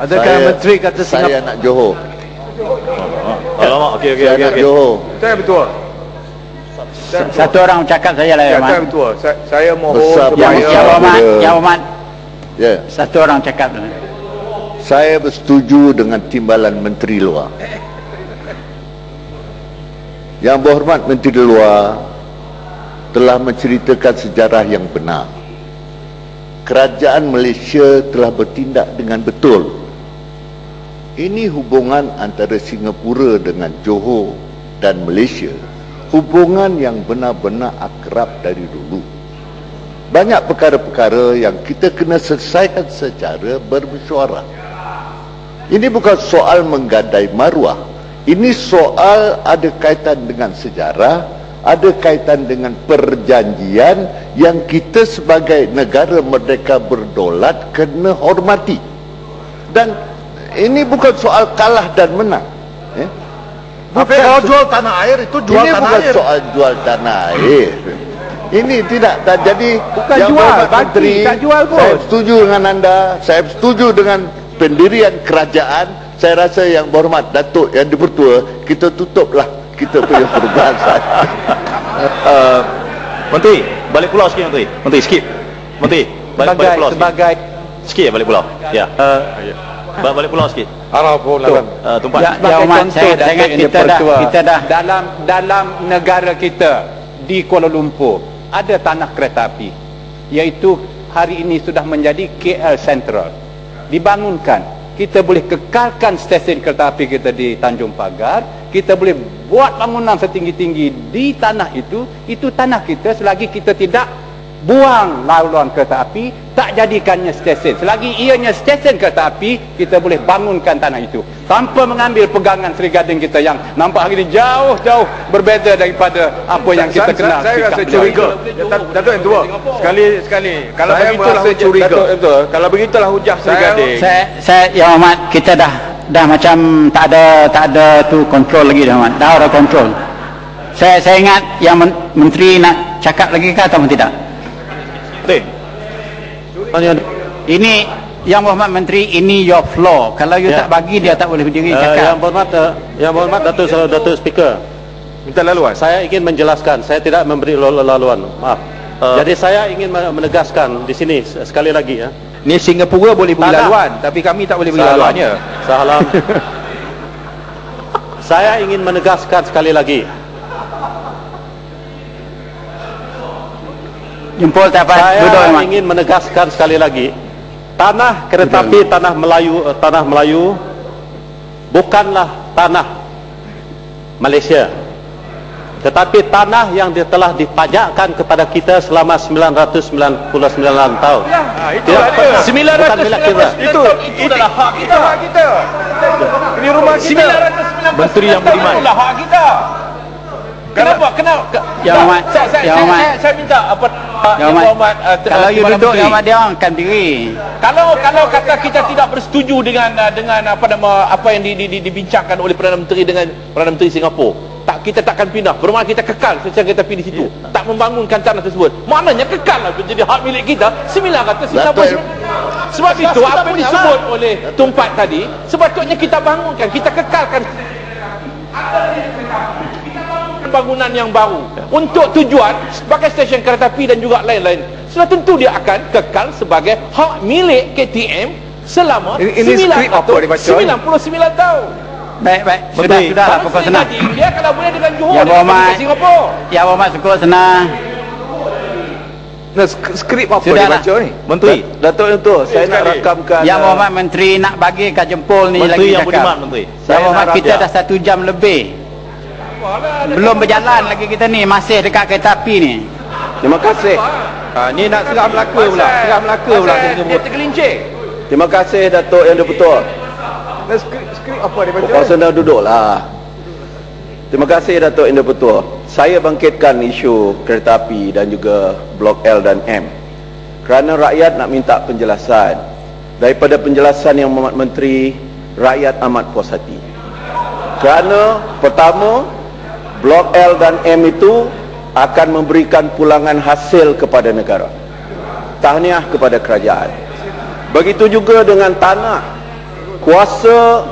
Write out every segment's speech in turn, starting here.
Adakah menteri kata saya nak Johor. Alamak, okey. Johor. Saya betul. Satu orang cakap saya lah, Saya betul. Saya mohon Besar supaya Yang Hormat. Ya. Satu orang cakap. Saya bersetuju dengan timbalan Menteri Luar. Yang berhormat Menteri Luar telah menceritakan sejarah yang benar. Kerajaan Malaysia telah bertindak dengan betul. Ini hubungan antara Singapura dengan Johor dan Malaysia. Hubungan yang benar-benar akrab dari dulu. Banyak perkara-perkara yang kita kena selesaikan secara bermesyuarah. Ini bukan soal menggadai maruah. Ini soal ada kaitan dengan sejarah, ada kaitan dengan perjanjian yang kita sebagai negara merdeka berdaulat kena hormati. Dan ini bukan soal kalah dan menang. Tapi kalau jual tanah air itu jual ini tanah bukan air. soal jual tanah air. Ini tidak. Jadi bukan yang jual, berhormat bagi, Menteri, tak jual pun. saya setuju dengan anda. Saya setuju dengan pendirian kerajaan. Saya rasa yang berhormat Datuk yang di-Pertua, kita tutuplah kita punya perbahasan. Menteri, balik pulau sikit Menteri. Menteri sikit. Menteri, balik pulau sikit. Sebagai Sikit balik pulau. Ya. Balik pulau sikit. Tumpat. Ya Hormat, saya ingat kita dah dalam negara kita di Kuala Lumpur ada tanah kereta api, iaitu hari ini sudah menjadi KL Central. Dibangunkan, kita boleh kekalkan stesen kereta api kita di Tanjung Pagar, kita boleh buat bangunan setinggi-tinggi di tanah itu tanah kita selagi kita tidak buang laluan kereta api, tak jadikannya stesen. Selagi ianya stesen kereta api, kita boleh bangunkan tanah itu tanpa mengambil pegangan Seri Gading kita yang nampak hari ini jauh-jauh berbeza daripada apa yang kita kenal. Saya rasa curiga. Datuk yang tua. Sekali. Kalau begitulah curiga. Kalau begitulah hujah Seri Gading. saya Yang Hormat, kita dah macam tak ada tu kontrol lagi dah Hormat. Dah ada kontrol. Saya ingat yang menteri nak cakap lagi ke atau tidak? Ini Yang Berhormat Menteri, ini your floor. Kalau you tak bagi, dia tak boleh berdiri cakap. Yang berhormat Datuk Speaker. Minta laluan. Saya ingin menjelaskan, saya tidak memberi laluan. Maaf. Jadi saya ingin menegaskan di sini sekali lagi ya. Ni Singapura boleh beri laluan, tapi kami tak boleh beri laluannya. Salam. Saya ingin menegaskan sekali lagi. Jempol tak apa. Saya ingin menegaskan sekali lagi, tanah kereta api tanah Melayu bukanlah tanah Malaysia, tetapi tanah yang telah dipajakkan kepada kita selama 999 tahun. Itu ada. 999 itu adalah hak kita. Ini rumah kita. Menteri yang beriman. Itulah hak kita. Kenapa? Yang Hormat, Saya minta apa Yang Hormat, kalau you duduk Yang Hormat, dia orang akan diri. Kalau kata kita tidak bersetuju dengan apa yang dibincangkan oleh Perdana Menteri dengan Perdana Menteri Singapura, kita takkan pindah. Bermakna kita kekal secara kita pilih situ. Tak membangunkan tanah tersebut. Maknanya kekal lah menjadi hak milik kita 999. Sebab itu apa yang disebut oleh Tumpat tadi, sepatutnya kita bangunkan, kita kekalkan bangunan yang baru untuk tujuan sebagai stesen kereta api dan juga lain-lain. Sudah tentu dia akan kekal sebagai hak milik KTM selama 99 tahun. Baik. Sudahlah pokok senang. Dia kalau boleh dengan Johor, Yang Berhormat, Singapura. Yang Berhormat cukup senang. Skrip apa Sudahlah. dia baca ni? Menteri. Datuk yang tu, saya nak rakamkan. Yang Berhormat Menteri nak bagi kat jempol ni Menteri lagi yang cakap. budiman, Menteri. Yang Berhormat, kita dah 1 jam lebih. Belum berjalan lagi kita ni, masih dekat kereta api ni. Terima kasih. Ni nak Seram Melaka pula. Seram Melaka pula dia tergelincir. Terima kasih Datuk Yang di-Pertua. Skrip apa dia baca? Puan Sena duduklah. Terima kasih Datuk Yang di-Pertua. Saya bangkitkan isu kereta api dan juga Blok L dan M kerana rakyat nak minta penjelasan. Daripada penjelasan Yang Berhormat Menteri, rakyat amat puas hati. Kerana pertama, Blok L dan M itu akan memberikan pulangan hasil kepada negara. Tahniah kepada kerajaan. Begitu juga dengan tanah kuasa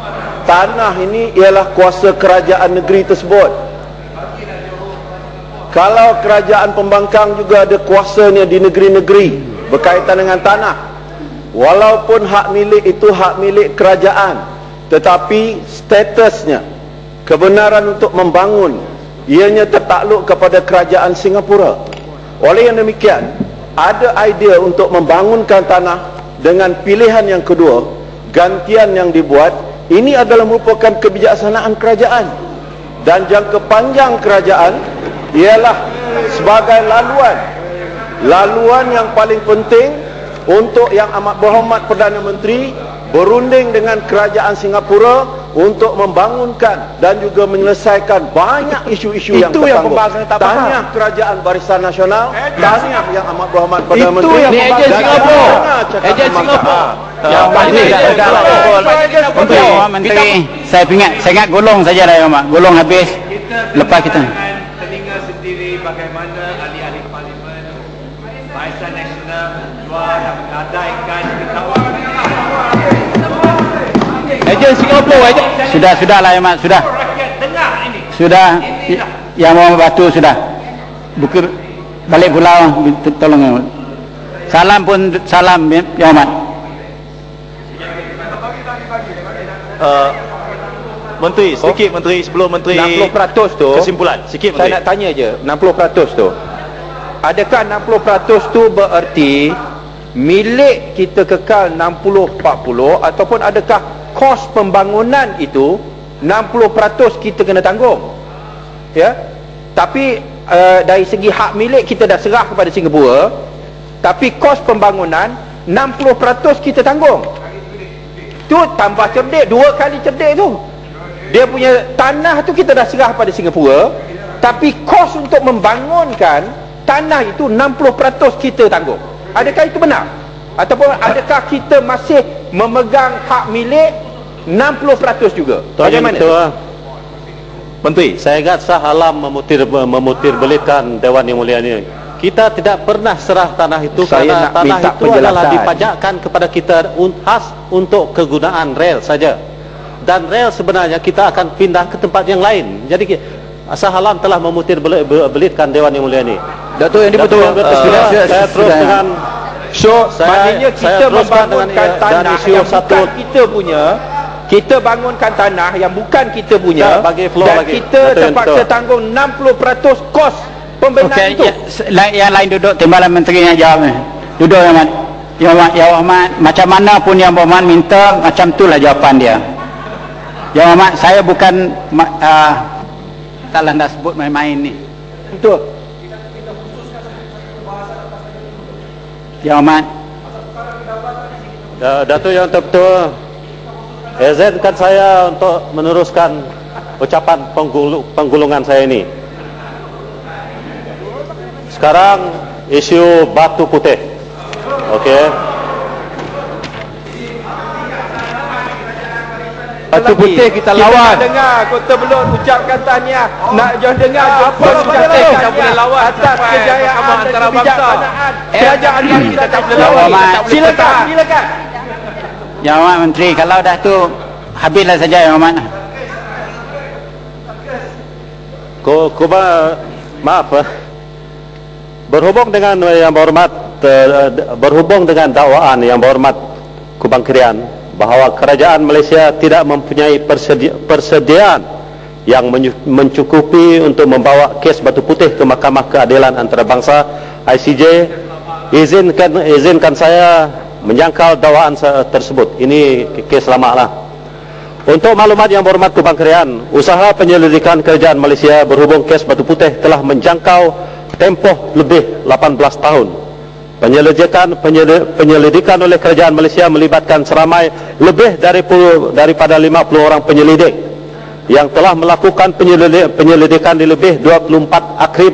tanah ini ialah kuasa kerajaan negeri tersebut. Kalau kerajaan pembangkang juga ada kuasanya di negeri-negeri berkaitan dengan tanah, walaupun hak milik itu hak milik kerajaan, tetapi statusnya, kebenaran untuk membangun, ianya tertakluk kepada kerajaan Singapura. Oleh yang demikian, ada idea untuk membangunkan tanah dengan pilihan yang kedua, gantian yang dibuat, ini adalah merupakan kebijaksanaan kerajaan. Dan jangka panjang kerajaan ialah sebagai laluan yang paling penting untuk yang amat berhormat Perdana Menteri berunding dengan kerajaan Singapura untuk membangunkan dan juga menyelesaikan banyak isu-isu yang tertangguh. Tahniah kerajaan Barisan Nasional, tahniah yang amat berhormat Perdana Menteri. Ini ejen Singapura. Ejen Singapura. Menteri, saya ingat golong saja lah, golong habis. Lepas kita telinga sendiri bagaimana ahli-ahli parlimen Barisan Nasional jual dan menggadaikan ketahuan Ejen Singapura. Sudahlah Mat, sudah. rakyat dengar ini. Sudah, yang mau batu sudah. Bukir balik pulau, tolong. Salam pun salam ya Mat. Menteri, sedikit Menteri, sebelum Menteri 60% tu kesimpulan, sikit Menteri. Saya nak tanya je, 60% tu, adakah 60% tu bererti milik kita kekal 60-40, ataupun adakah kos pembangunan itu 60% kita kena tanggung? Ya, tapi dari segi hak milik kita dah serah kepada Singapura, tapi kos pembangunan 60% kita tanggung. Tu tambah cerdik, 2 kali cerdik tu. Dia punya tanah tu kita dah serah pada Singapura, tapi kos untuk membangunkan tanah itu 60% kita tanggung. Adakah itu benar? Ataupun adakah kita masih memegang hak milik 60% juga? Bagaimana? Menteri, saya ingat sah alam memutir belitkan Dewan Yang Mulia ini. Kita tidak pernah serah tanah itu Saya kerana nak tanah minta itu adalah penjelasan. dipajakkan kepada kita khas untuk kegunaan rel saja. Dan rel sebenarnya kita akan pindah ke tempat yang lain. Jadi sah alam telah memutir belitkan Dewan Yang Mulia ini. Datuk yang betul. Saya terus dengan Maknanya kita membangunkan tanah isu yang satu bukan kita punya. Kita bangunkan tanah yang bukan kita punya, bagi floor dan lagi. kita Datuk yang terpaksa betul. tanggung 60% kos pembenahan itu. Yang lain duduk, timbalan menteri yang jawab ni. Duduk yang Mat. Yang Mat, macam mana pun yang Mat minta, macam itulah jawapan dia. Yang Mat, saya bukan taklah nak sebut main-main ni. Betul. Yang Mat, Datuk yang terbetul, izinkan saya untuk meneruskan ucapan penggulungan saya ini. Sekarang isu batu putih. Okey. Batu putih kita lawan. Kita dengar Kota Belud ucapkan tahniah. Nak jauh dengar apa kita boleh lawan atas kejayaan dan kebijaksanaan kerajaan yang kita tak boleh lawan. Silakan. Yang Mat Menteri, kalau dah tu habislah saja Yang Mat. Maaf. Berhubung dengan yang berhormat, berhubung dengan dakwaan yang berhormat Kubang Krian bahawa kerajaan Malaysia tidak mempunyai persediaan yang mencukupi untuk membawa kes batu putih ke Mahkamah Keadilan Antarabangsa ICJ, izinkan saya menyangkal dakwaan tersebut. Ini kes lama lah. Untuk maklumat yang berhormat Kubang Krian, usaha penyelidikan kerajaan Malaysia berhubung kes batu putih telah menjangkau tempoh lebih 18 tahun. Penyelidikan oleh kerajaan Malaysia melibatkan seramai lebih daripada 50 orang penyelidik yang telah melakukan penyelidikan di lebih 24 akrib